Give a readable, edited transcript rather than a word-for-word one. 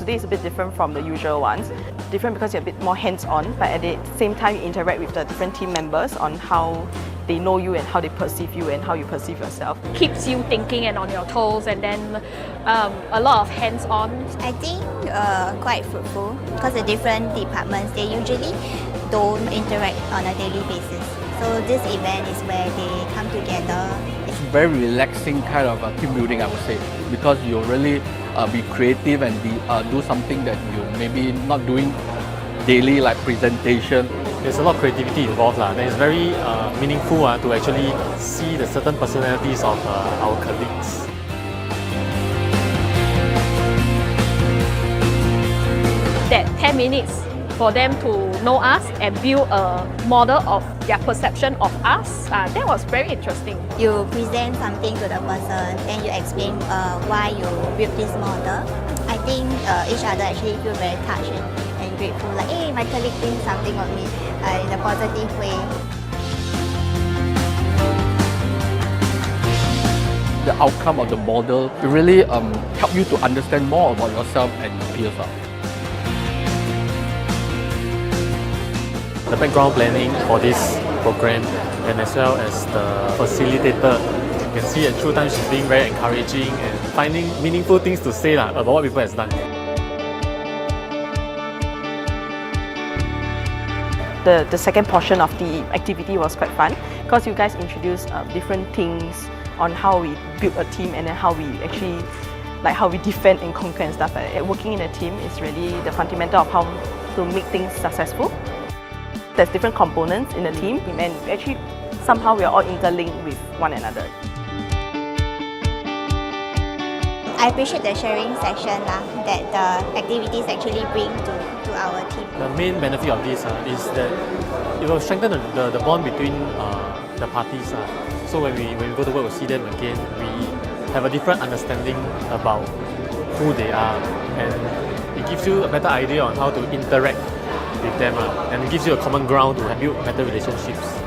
today is a bit different from the usual ones. Different because you're a bit more hands-on, but at the same time you interact with the different team members on how they know you and how they perceive you and how you perceive yourself. Keeps you thinking and on your toes, and then a lot of hands-on. I think quite fruitful because the different departments, they usually don't interact on a daily basis. So this event is where they come together. It's very relaxing kind of team building, I would say, because you really be creative and do something that you maybe not doing daily, like presentation. There's a lot of creativity involved, and it's very meaningful to actually see the certain personalities of our colleagues. That 10 minutes for them to know us and build a model of their perception of us, that was very interesting. You present something to the person and you explain why you built this model. I think each other actually feel very touched and grateful, like, hey, my colleague thinks something of me in a positive way. The outcome of the model really help you to understand more about yourself and your peers. The background planning for this program, and as well as the facilitator, you can see at through time she's being very encouraging and finding meaningful things to say about what people has done. The second portion of the activity was quite fun because you guys introduced different things on how we build a team and then how we actually, like how we defend and conquer and stuff like that. Working in a team is really the fundamental of how to make things successful. There's different components in the team and actually somehow we are all interlinked with one another. I appreciate the sharing session that the activities actually bring to our team. The main benefit of this is that it will strengthen the bond between the parties. So when we go to work, we see them again, we have a different understanding about who they are, and it gives you a better idea on how to interact with them, and it gives you a common ground to build better relationships.